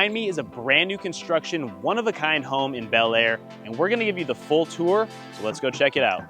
Behind me is a brand new construction, one-of-a-kind home in Bel Air, and we're gonna give you the full tour, so let's go check it out.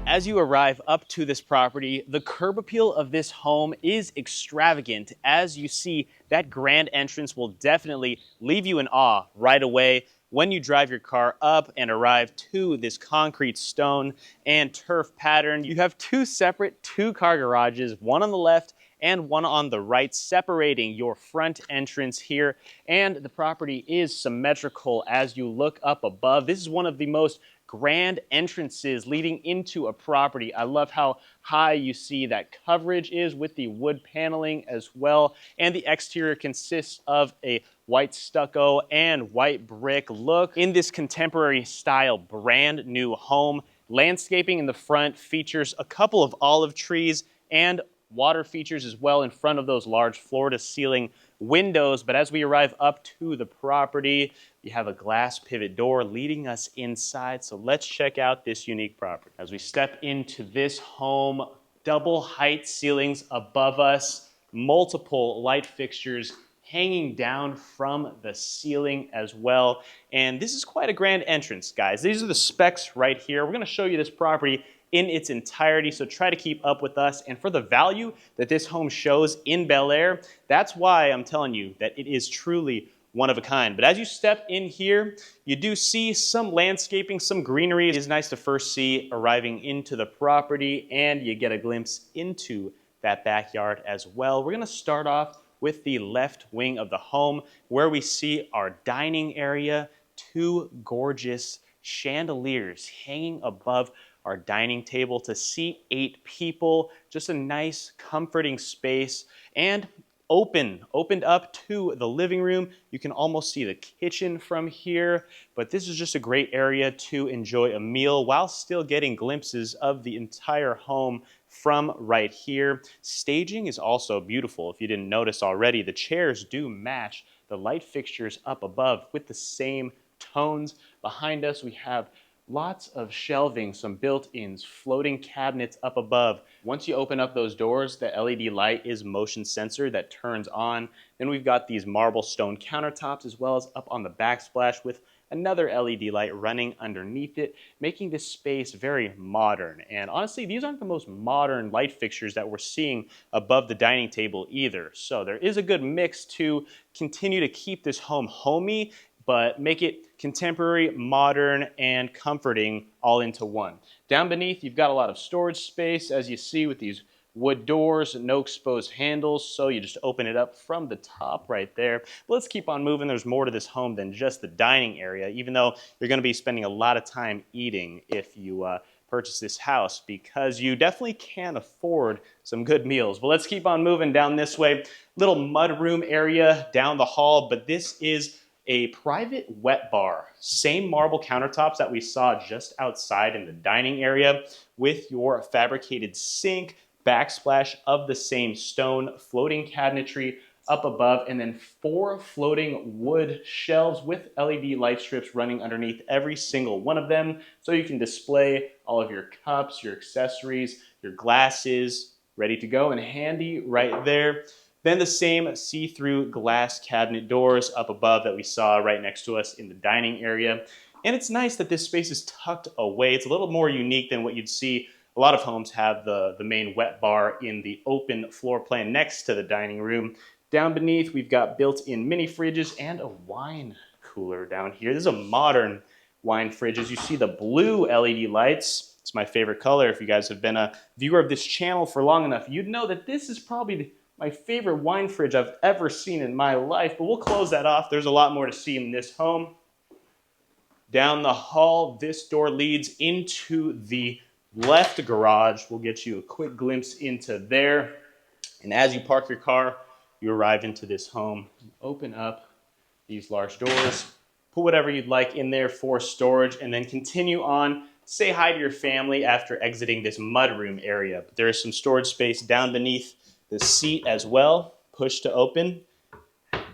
As you arrive up to this property, the curb appeal of this home is extravagant. As you see, that grand entrance will definitely leave you in awe right away when you drive your car up and arrive to this concrete stone and turf pattern. You have two separate two-car garages, one on the left and one on the right, separating your front entrance here. And the property is symmetrical as you look up above. This is one of the most grand entrances leading into a property. I love how high you see that coverage is with the wood paneling as well. And the exterior consists of a white stucco and white brick look in this contemporary style brand new home. Landscaping in the front features a couple of olive trees and water features as well in front of those large floor-to-ceiling windows. But as we arrive up to the property, you have a glass pivot door leading us inside. So let's check out this unique property. As we step into this home, double height ceilings above us, multiple light fixtures hanging down from the ceiling as well. And this is quite a grand entrance, guys. These are the specs right here. We're gonna show you this property in its entirety, so try to keep up with us. And for the value that this home shows in Bel Air, that's why I'm telling you that it is truly one of a kind. But as you step in here, you do see some landscaping, some greenery. It is nice to first see arriving into the property, and you get a glimpse into that backyard as well. We're gonna start off with the left wing of the home, where we see our dining area, two gorgeous chandeliers hanging above our dining table to seat 8 people. Just a nice, comforting space, and opened up to the living room. You can almost see the kitchen from here, but this is just a great area to enjoy a meal while still getting glimpses of the entire home from right here. Staging is also beautiful. If you didn't notice already, the chairs do match the light fixtures up above with the same tones. Behind us, we have lots of shelving, some built-ins, floating cabinets up above. Once you open up those doors, the LED light is motion sensor that turns on. Then we've got these marble stone countertops, as well as up on the backsplash with another LED light running underneath it, making this space very modern. And honestly, these aren't the most modern light fixtures that we're seeing above the dining table either. So there is a good mix to continue to keep this home homey, but make it contemporary, modern, and comforting all into one. Down beneath, you've got a lot of storage space, as you see, with these wood doors, no exposed handles, so you just open it up from the top right there. But let's keep on moving. There's more to this home than just the dining area, even though you're gonna be spending a lot of time eating if you purchase this house, because you definitely can afford some good meals. But let's keep on moving down this way. Little mudroom area down the hall, but this is a private wet bar. Same marble countertops that we saw just outside in the dining area, with your fabricated sink, backsplash of the same stone, floating cabinetry up above, and then 4 floating wood shelves with LED light strips running underneath every single one of them, so you can display all of your cups, your accessories, your glasses, ready to go and handy right there. Then the same see-through glass cabinet doors up above that we saw right next to us in the dining area. And it's nice that this space is tucked away. It's a little more unique than what you'd see. A lot of homes have the main wet bar in the open floor plan next to the dining room. Down beneath, we've got built-in mini fridges and a wine cooler down here. This is a modern wine fridge. As you see the blue LED lights, it's my favorite color. If you guys have been a viewer of this channel for long enough, you'd know that this is probably my favorite wine fridge I've ever seen in my life, but we'll close that off. There's a lot more to see in this home. Down the hall, this door leads into the left garage. We'll get you a quick glimpse into there. And as you park your car, you arrive into this home. Open up these large doors. put whatever you'd like in there for storage, and then continue on. Say hi to your family after exiting this mudroom area. But there is some storage space down beneath the seat as well. Push to open.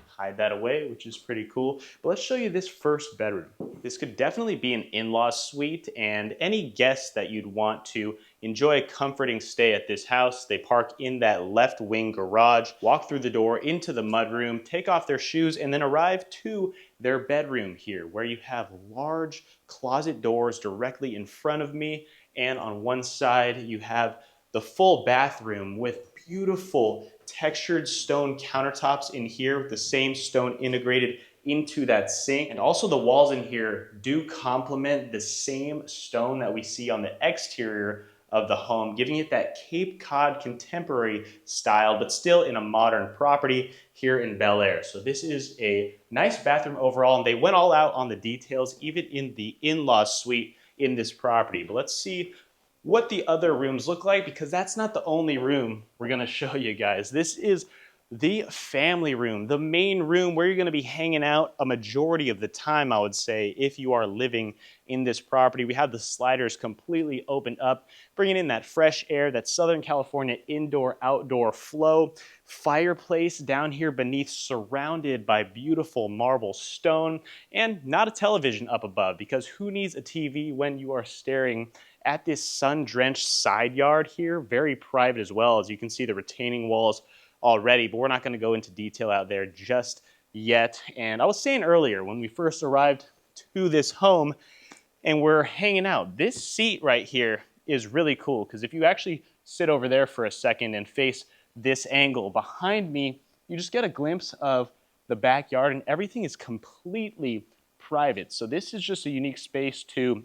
Hide that away, which is pretty cool. But let's show you this first bedroom. This could definitely be an in-law suite, and any guests that you'd want to enjoy a comforting stay at this house, they park in that left wing garage, walk through the door into the mudroom, take off their shoes, and then arrive to their bedroom here, where you have large closet doors directly in front of me, and on one side you have the full bathroom with beautiful textured stone countertops in here with the same stone integrated into that sink. And also the walls in here do complement the same stone that we see on the exterior of the home, giving it that Cape Cod contemporary style, but still in a modern property here in Bel Air. So this is a nice bathroom overall, and they went all out on the details, even in the in-law suite in this property. But let's see what the other rooms look like, because that's not the only room we're gonna show you guys. This is the family room, the main room where you're gonna be hanging out a majority of the time, I would say, if you are living in this property. We have the sliders completely opened up, bringing in that fresh air, that Southern California indoor-outdoor flow. Fireplace down here beneath, surrounded by beautiful marble stone, and not a television up above, because who needs a TV when you are staring at this sun-drenched side yard here? Very private as well, as you can see the retaining walls already, but we're not going to go into detail out there just yet. And I was saying earlier, when we first arrived to this home and we're hanging out, this seat right here is really cool, because if you actually sit over there for a second and face this angle behind me, you just get a glimpse of the backyard, and everything is completely private. So this is just a unique space to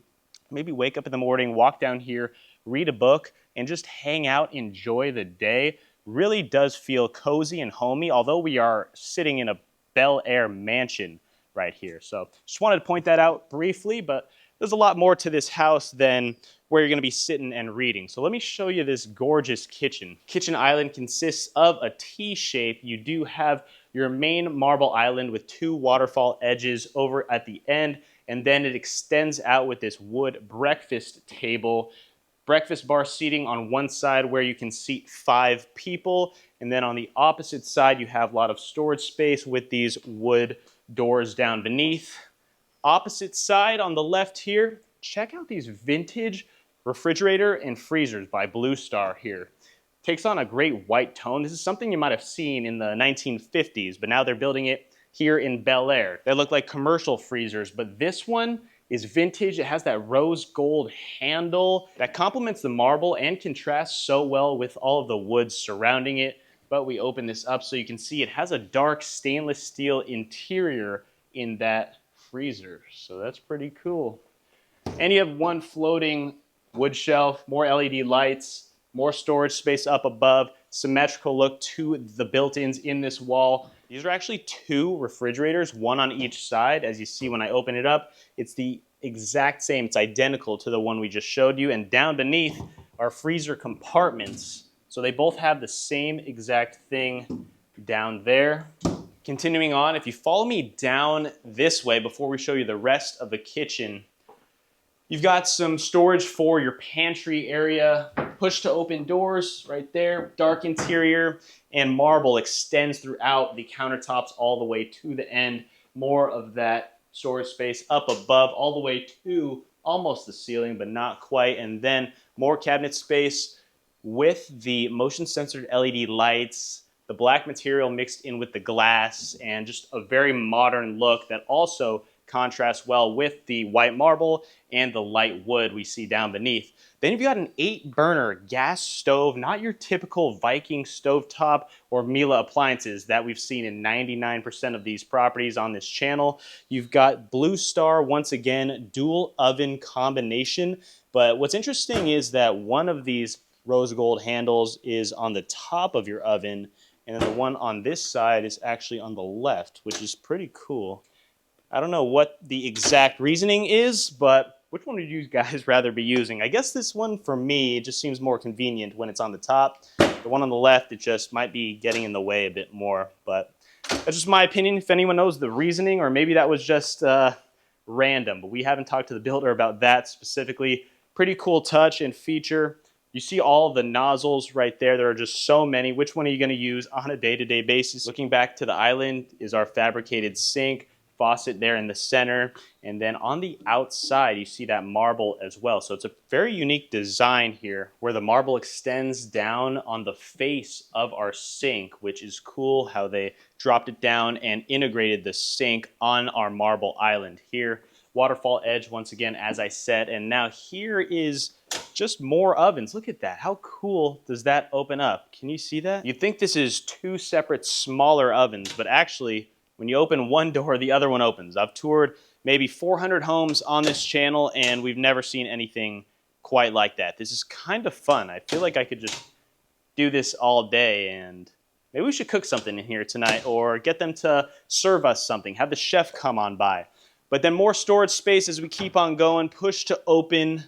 maybe wake up in the morning, walk down here, read a book, and just hang out, enjoy the day. Really does feel cozy and homey, although we are sitting in a Bel Air mansion right here. So just wanted to point that out briefly, but there's a lot more to this house than where you're gonna be sitting and reading. So let me show you this gorgeous kitchen. Kitchen island consists of a T shape. You do have your main marble island with two waterfall edges over at the end, and then it extends out with this wood breakfast table. Breakfast bar seating on one side where you can seat 5 people, and then on the opposite side you have a lot of storage space with these wood doors down beneath. Opposite side on the left here, check out these vintage refrigerator and freezers by Blue Star here. Takes on a great white tone. This is something you might have seen in the 1950s, but now they're building it here in Bel Air. They look like commercial freezers, but this one is vintage. It has that rose gold handle that complements the marble and contrasts so well with all of the wood surrounding it. But we open this up so you can see it has a dark stainless steel interior in that freezer. So that's pretty cool. And you have one floating wood shelf, more LED lights, more storage space up above, symmetrical look to the built-ins in this wall. These are actually 2 refrigerators, one on each side. As you see when I open it up, it's the exact same. It's identical to the one we just showed you. And down beneath are freezer compartments. So they both have the same exact thing down there. Continuing on, if you follow me down this way before we show you the rest of the kitchen, you've got some storage for your pantry area, push to open doors right there, dark interior, and marble extends throughout the countertops all the way to the end. More of that storage space up above all the way to almost the ceiling, but not quite. And then more cabinet space with the motion censored LED lights, the black material mixed in with the glass, and just a very modern look that also contrasts well with the white marble and the light wood we see down beneath. Then you've got an 8-burner gas stove, not your typical Viking stovetop or Miele appliances that we've seen in 99% of these properties on this channel. You've got Blue Star, once again, dual oven combination. But what's interesting is that one of these rose gold handles is on the top of your oven, and then the one on this side is actually on the left, which is pretty cool. I don't know what the exact reasoning is, but which one would you guys rather be using? I guess this one, for me, it just seems more convenient when it's on the top. The one on the left, it just might be getting in the way a bit more. But that's just my opinion. If anyone knows the reasoning, or maybe that was just random, but we haven't talked to the builder about that specifically. Pretty cool touch and feature. You see all the nozzles right there. There are just so many. Which one are you going to use on a day-to-day basis? Looking back to the island is our fabricated sink, faucet there in the center, and then on the outside you see that marble as well. So it's a very unique design here where the marble extends down on the face of our sink, which is cool how they dropped it down and integrated the sink on our marble island here. Waterfall edge once again, as I said, and now here is just more ovens. Look at that. How cool does that open up? Can you see that? You'd think this is two separate smaller ovens, but actually when you open one door, the other one opens. I've toured maybe 400 homes on this channel and we've never seen anything quite like that. This is kind of fun. I feel like I could just do this all day, and maybe we should cook something in here tonight or get them to serve us something. Have the chef come on by. But then more storage space as we keep on going. Push to open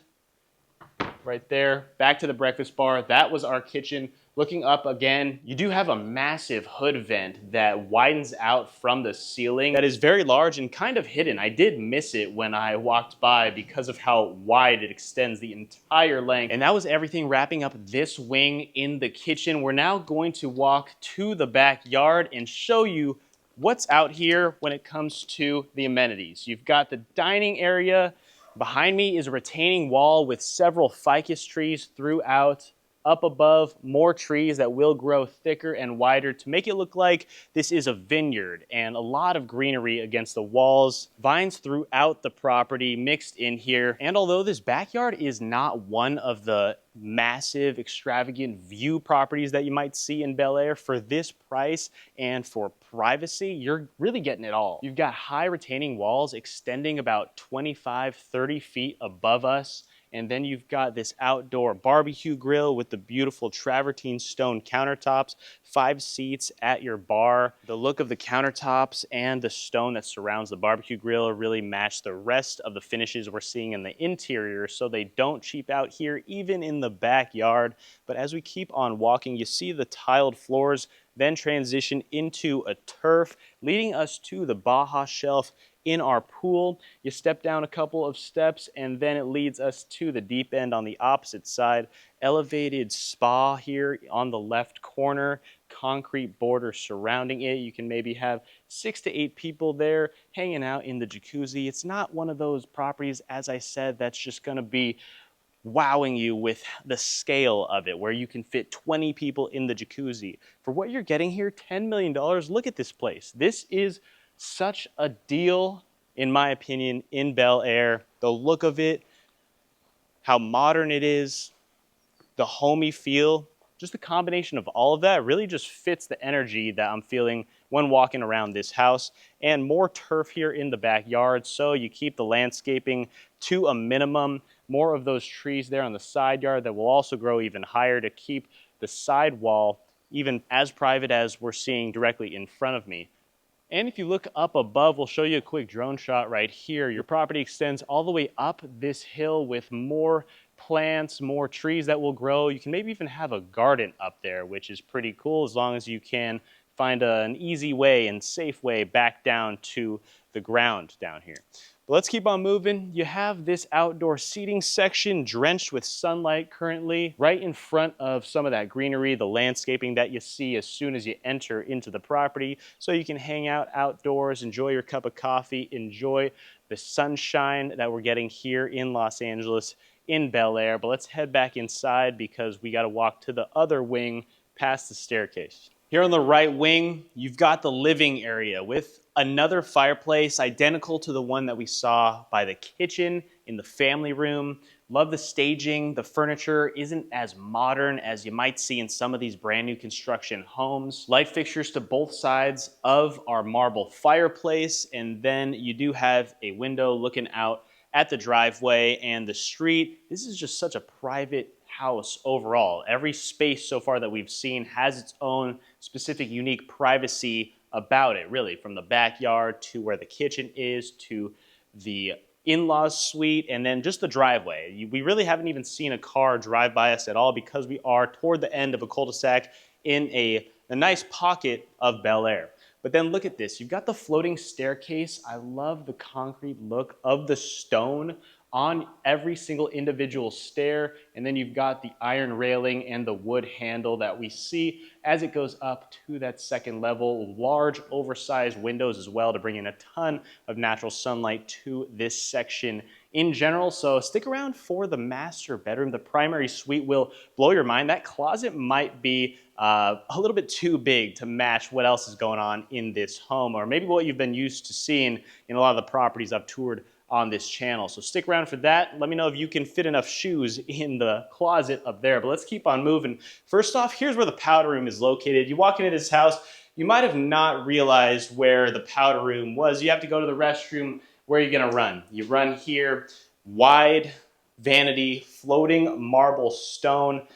right there. Back to the breakfast bar. That was our kitchen. Looking up again, you do have a massive hood vent that widens out from the ceiling. That is very large and kind of hidden. I did miss it when I walked by because of how wide it extends the entire length. And that was everything wrapping up this wing in the kitchen. We're now going to walk to the backyard and show you what's out here when it comes to the amenities. You've got the dining area. Behind me is a retaining wall with several ficus trees throughout. Up above, more trees that will grow thicker and wider to make it look like this is a vineyard, and a lot of greenery against the walls. Vines throughout the property mixed in here. And although this backyard is not one of the massive, extravagant view properties that you might see in Bel Air, for this price and for privacy, you're really getting it all. You've got high retaining walls extending about 25, 30 feet above us. And then you've got this outdoor barbecue grill with the beautiful travertine stone countertops, 5 seats at your bar. The look of the countertops and the stone that surrounds the barbecue grill really match the rest of the finishes we're seeing in the interior, so they don't cheap out here, even in the backyard. But as we keep on walking, you see the tiled floors then transition into a turf, leading us to the Baja shelf in our pool. You step down a couple of steps and then it leads us to the deep end on the opposite side. Elevated spa here on the left corner, concrete border surrounding it. You can maybe have 6 to 8 people there hanging out in the jacuzzi. It's not one of those properties, as I said, that's just gonna be wowing you with the scale of it, where you can fit 20 people in the jacuzzi. For what you're getting here, $10 million, look at this place. This is such a deal, in my opinion, in Bel Air. The look of it, how modern it is, the homey feel, just the combination of all of that really just fits the energy that I'm feeling when walking around this house. And more turf here in the backyard, so you keep the landscaping to a minimum. More of those trees there on the side yard that will also grow even higher to keep the side wall even as private as we're seeing directly in front of me. And if you look up above, we'll show you a quick drone shot right here. Your property extends all the way up this hill with more plants, more trees that will grow. You can maybe even have a garden up there, which is pretty cool, as long as you can find an easy way and safe way back down to the ground down here. But let's keep on moving. You have this outdoor seating section drenched with sunlight currently, right in front of some of that greenery, the landscaping that you see as soon as you enter into the property. So you can hang out outdoors, enjoy your cup of coffee, enjoy the sunshine that we're getting here in Los Angeles, in Bel Air. But let's head back inside because we got to walk to the other wing past the staircase. Here on the right wing, you've got the living area with another fireplace identical to the one that we saw by the kitchen in the family room. Love the staging. The furniture isn't as modern as you might see in some of these brand new construction homes. Light fixtures to both sides of our marble fireplace, and then you do have a window looking out at the driveway and the street. This is just such a private house overall. Every space so far that we've seen has its own specific unique privacy about it, really, from the backyard to where the kitchen is to the in-laws suite and then just the driveway. We really haven't even seen a car drive by us at all because we are toward the end of a cul-de-sac in a nice pocket of Bel Air. But then look at this. You've got the floating staircase. I love the concrete look of the stone on every single individual stair, and then you've got the iron railing and the wood handle that we see as it goes up to that second level. Large oversized windows as well to bring in a ton of natural sunlight to this section in general. So stick around for the master bedroom. The primary suite will blow your mind. That closet might be a little bit too big to match what else is going on in this home, or maybe what you've been used to seeing in a lot of the properties I've toured on this channel. So stick around for that. Let me know if you can fit enough shoes in the closet up there. But let's keep on moving. First off, here's where the powder room is located. You walk into this house, you might have not realized where the powder room was. You have to go to the restroom. Where are you gonna run? You run here, wide vanity, floating marble stone,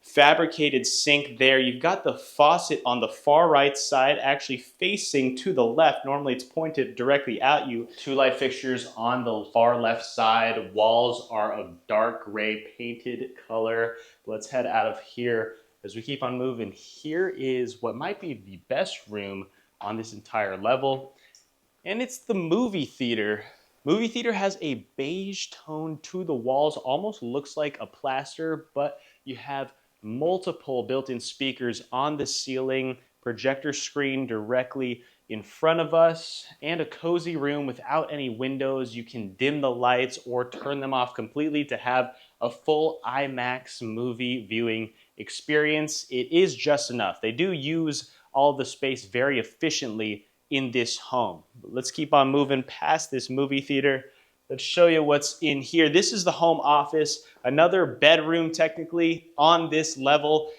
fabricated sink there. You've got the faucet on the far right side actually facing to the left. Normally it's pointed directly at you. Two light fixtures on the far left side. Walls are of dark gray painted color. Let's head out of here as we keep on moving. Here is what might be the best room on this entire level, and it's the movie theater. Movie theater has a beige tone to the walls, almost looks like a plaster, but you have multiple built-in speakers on the ceiling, projector screen directly in front of us, and a cozy room without any windows. You can dim the lights or turn them off completely to have a full IMAX movie viewing experience. It is just enough. They do use all the space very efficiently in this home. But let's keep on moving past this movie theater. Let's show you what's in here. This is the home office, another bedroom technically on this level.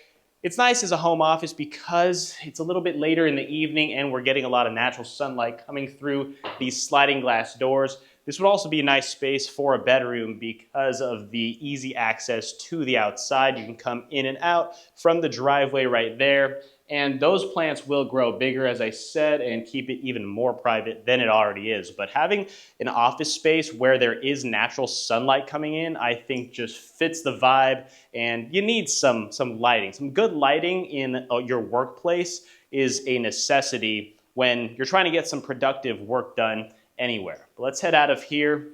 It's nice as a home office because it's a little bit later in the evening and we're getting a lot of natural sunlight coming through these sliding glass doors. This would also be a nice space for a bedroom because of the easy access to the outside. You can come in and out from the driveway right there. And those plants will grow bigger, as I said, and keep it even more private than it already is. But having an office space where there is natural sunlight coming in, I think just fits the vibe. And you need some lighting. Some good lighting in your workplace is a necessity when you're trying to get some productive work done anywhere. But let's head out of here.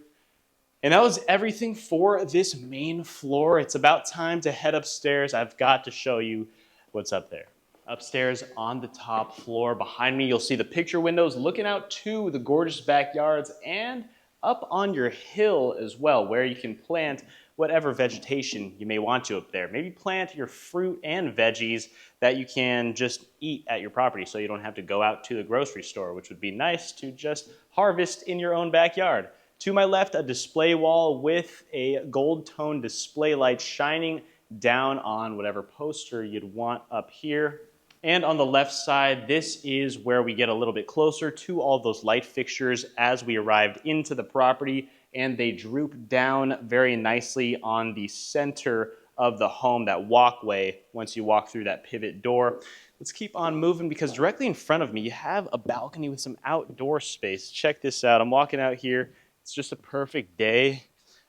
And that was everything for this main floor. It's about time to head upstairs. I've got to show you what's up there. Upstairs on the top floor behind me, you'll see the picture windows looking out to the gorgeous backyards and up on your hill as well, where you can plant whatever vegetation you may want to up there. Maybe plant your fruit and veggies that you can just eat at your property so you don't have to go out to the grocery store, which would be nice to just harvest in your own backyard. To my left, a display wall with a gold tone display light shining down on whatever poster you'd want up here. And on the left side, this is where we get a little bit closer to all those light fixtures as we arrived into the property, and they droop down very nicely on the center of the home, that walkway, once you walk through that pivot door. Let's keep on moving because directly in front of me, you have a balcony with some outdoor space. Check this out. I'm walking out here. It's just a perfect day.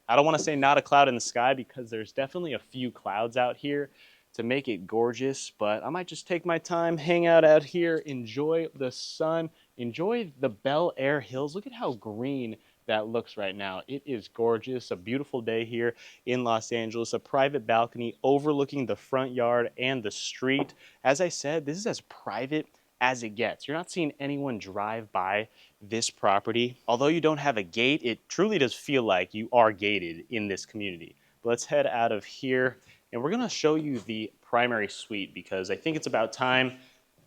I don't want to say not a cloud in the sky because there's definitely a few clouds out here to make it gorgeous, but I might just take my time, hang out here, enjoy the sun, enjoy the Bel Air hills. Look at how green that looks right now. It is gorgeous, a beautiful day here in Los Angeles, a private balcony overlooking the front yard and the street. As I said, this is as private as it gets. You're not seeing anyone drive by this property. Although you don't have a gate, it truly does feel like you are gated in this community. But let's head out of here. And we're gonna show you the primary suite because I think it's about time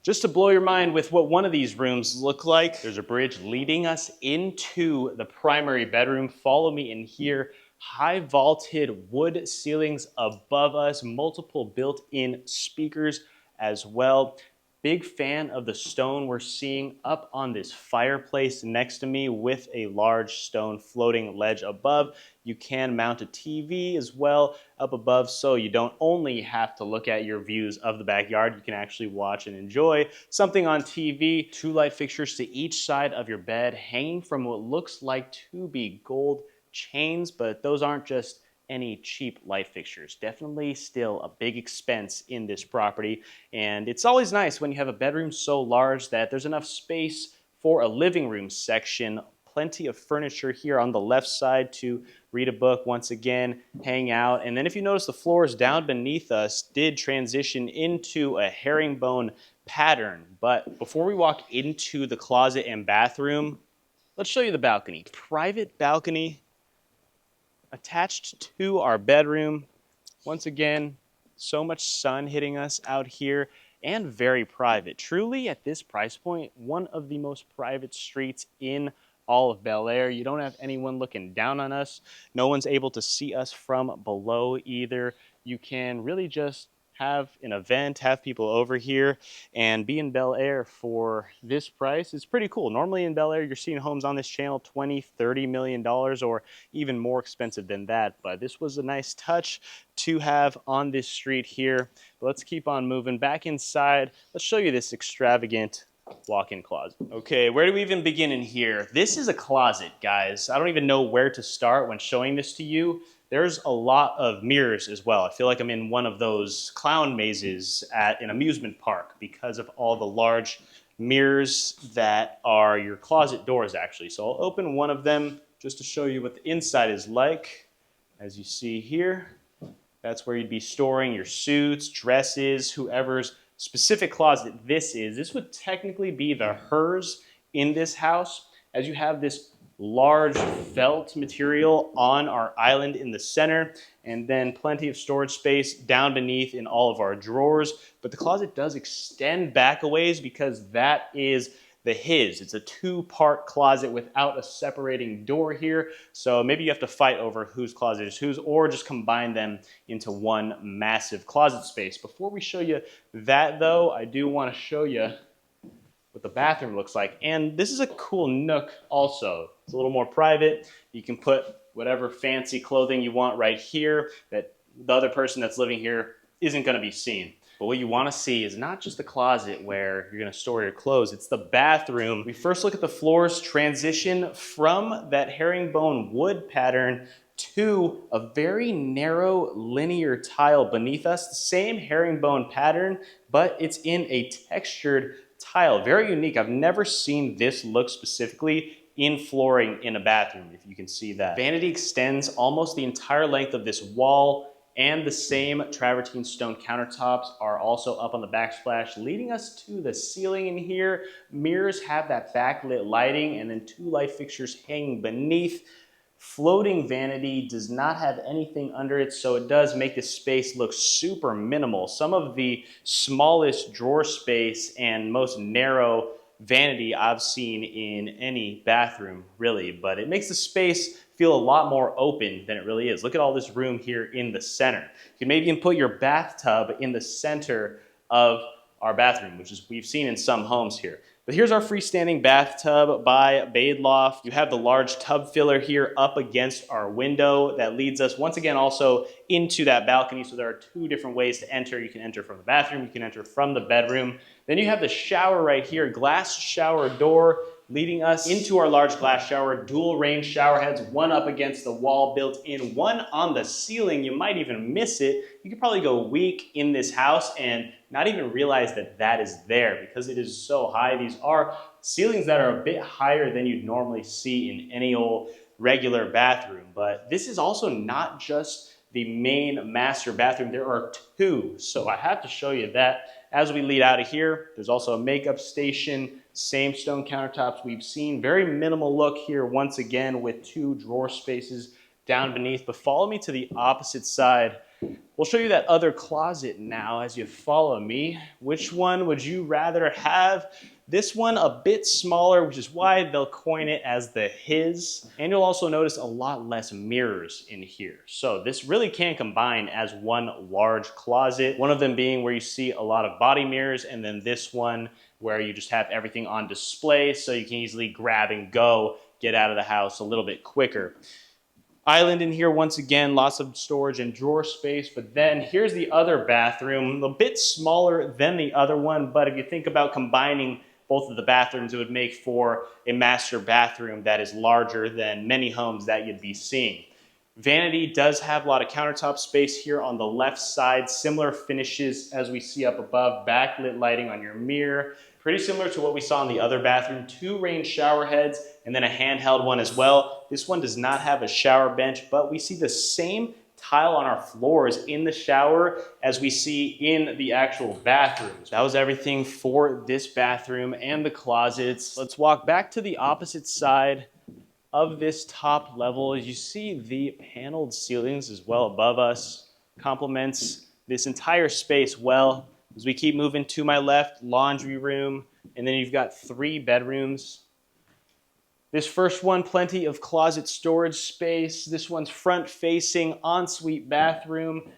just to blow your mind with what one of these rooms look like. There's a bridge leading us into the primary bedroom. Follow me in here. High vaulted wood ceilings above us, multiple built-in speakers as well. Big fan of the stone we're seeing up on this fireplace next to me with a large stone floating ledge above. You can mount a TV as well up above, so you don't only have to look at your views of the backyard, you can actually watch and enjoy something on TV. Two light fixtures to each side of your bed, hanging from what looks like to be gold chains, but those aren't just any cheap light fixtures. Definitely still a big expense in this property. And it's always nice when you have a bedroom so large that there's enough space for a living room section. Plenty of furniture here on the left side to read a book once again, hang out. And then if you notice, the floors down beneath us did transition into a herringbone pattern. But before we walk into the closet and bathroom, let's show you the balcony. Private balcony attached to our bedroom. Once again, so much sun hitting us out here and very private. Truly, at this price point, one of the most private streets in all of Bel Air. You don't have anyone looking down on us. No one's able to see us from below either. You can really just have an event, have people over here, and be in Bel Air for this price. It's pretty cool. Normally in Bel Air, you're seeing homes on this channel $20, $30 million or even more expensive than that. But this was a nice touch to have on this street here. But let's keep on moving back inside. Let's show you this extravagant walk-in closet. Okay, where do we even begin in here? This is a closet, guys. I don't even know where to start when showing this to you. There's a lot of mirrors as well. I feel like I'm in one of those clown mazes at an amusement park because of all the large mirrors that are your closet doors, actually. So I'll open one of them just to show you what the inside is like. As you see here, that's where you'd be storing your suits, dresses, whoever's specific closet this is. This would technically be the hers in this house, as you have this large felt material on our island in the center, and then plenty of storage space down beneath in all of our drawers. But the closet does extend back a ways because that is the his. It's a two-part closet without a separating door here. So maybe you have to fight over whose closet is whose, or just combine them into one massive closet space. Before we show you that though, I do want to show you what the bathroom looks like. And this is a cool nook also. It's a little more private. You can put whatever fancy clothing you want right here that the other person that's living here isn't going to be seen. But what you want to see is not just the closet where you're going to store your clothes, it's the bathroom. We first look at the floors transition from that herringbone wood pattern to a very narrow linear tile beneath us. The same herringbone pattern, but it's in a textured tile. Very unique. I've never seen this look specifically in flooring in a bathroom, if you can see that. Vanity extends almost the entire length of this wall, and the same travertine stone countertops are also up on the backsplash, leading us to the ceiling in here. Mirrors have that backlit lighting, and then two light fixtures hanging beneath. Floating vanity does not have anything under it, so it does make this space look super minimal. Some of the smallest drawer space and most narrow vanity I've seen in any bathroom, really, but it makes the space feel a lot more open than it really is. Look at all this room here in the center. You can maybe even put your bathtub in the center of our bathroom, which is we've seen in some homes here. But here's our freestanding bathtub by Badeloft. You have the large tub filler here up against our window that leads us once again also into that balcony. So there are two different ways to enter. You can enter from the bathroom, you can enter from the bedroom. Then you have the shower right here, glass shower door leading us into our large glass shower, dual range shower heads, one up against the wall built in, one on the ceiling. You might even miss it. You could probably go a week in this house and not even realize that that is there because it is so high. These are ceilings that are a bit higher than you'd normally see in any old regular bathroom. But this is also not just the main master bathroom. There are two, so I have to show you that. As we lead out of here, there's also a makeup station, same stone countertops we've seen. Very minimal look here once again with two drawer spaces down beneath. But follow me to the opposite side. We'll show you that other closet now as you follow me. Which one would you rather have? This one a bit smaller, which is why they'll coin it as the his. And you'll also notice a lot less mirrors in here. So this really can combine as one large closet. One of them being where you see a lot of body mirrors, and then this one where you just have everything on display so you can easily grab and go, get out of the house a little bit quicker. Island in here once again, lots of storage and drawer space, but then here's the other bathroom, a bit smaller than the other one, but if you think about combining both of the bathrooms, it would make for a master bathroom that is larger than many homes that you'd be seeing. Vanity does have a lot of countertop space here on the left side, similar finishes as we see up above, backlit lighting on your mirror, pretty similar to what we saw in the other bathroom, 2 rain shower heads and then a handheld one as well. This one does not have a shower bench, but we see the same tile on our floors in the shower as we see in the actual bathrooms. That was everything for this bathroom and the closets. Let's walk back to the opposite side of this top level. You see the paneled ceilings as well above us, complements this entire space well. As we keep moving to my left, laundry room, and then you've got 3 bedrooms. This first one, plenty of closet storage space. This one's front-facing ensuite bathroom.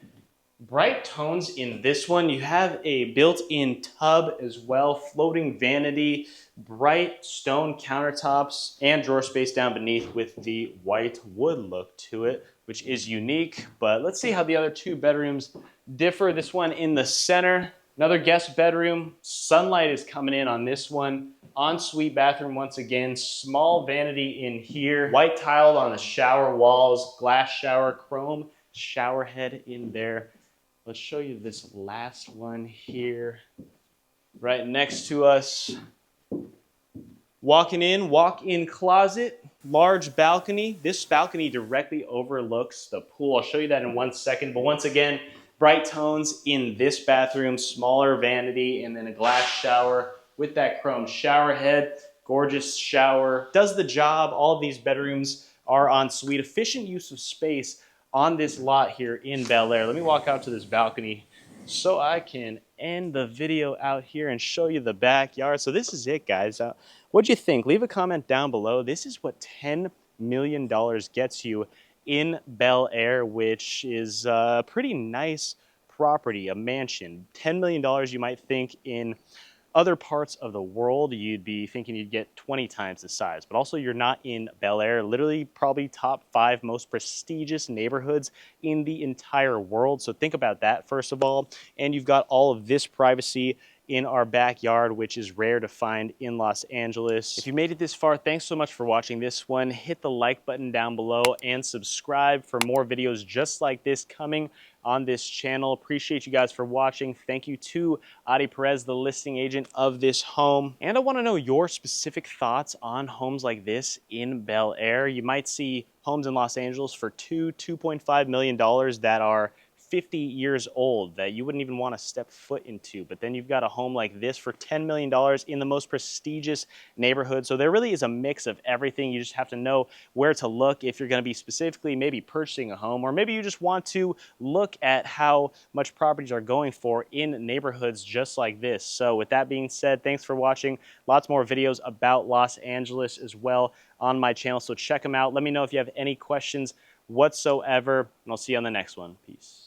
Bright tones in this one. You have a built-in tub as well, floating vanity, bright stone countertops, and drawer space down beneath with the white wood look to it, which is unique. But let's see how the other 2 bedrooms differ. This one in the center, another guest bedroom. Sunlight is coming in on this one. Ensuite bathroom once again, small vanity in here, white tile on the shower walls, glass shower, chrome shower head in there. Let's show you this last one here, right next to us. Walking in, walk-in closet, large balcony. This balcony directly overlooks the pool. I'll show you that in 1 second, but once again, bright tones in this bathroom, smaller vanity, and then a glass shower with that chrome shower head. Gorgeous shower. Does the job. All of these bedrooms are en suite. Efficient use of space on this lot here in Bel Air. Let me walk out to this balcony so I can end the video out here and show you the backyard. So this is it, guys. What'd you think? Leave a comment down below. This is what $10 million gets you in Bel Air, which is a pretty nice property, a mansion. $10 million, you might think in other parts of the world, you'd be thinking you'd get 20 times the size. But also, you're not in Bel Air, literally probably top 5 most prestigious neighborhoods in the entire world. So think about that, first of all. And you've got all of this privacy in our backyard, which is rare to find in Los Angeles. If you made it this far, thanks so much for watching this one. Hit the like button down below and subscribe for more videos just like this coming on this channel. Appreciate you guys for watching. Thank you to Adi Perez, the listing agent of this home. And I want to know your specific thoughts on homes like this in Bel Air. You might see homes in Los Angeles for $2.5 million that are 50 years old that you wouldn't even want to step foot into. But then you've got a home like this for $10 million in the most prestigious neighborhood. So there really is a mix of everything. You just have to know where to look if you're going to be specifically maybe purchasing a home, or maybe you just want to look at how much properties are going for in neighborhoods just like this. So with that being said, thanks for watching. Lots more videos about Los Angeles as well on my channel. So check them out. Let me know if you have any questions whatsoever, and I'll see you on the next one. Peace.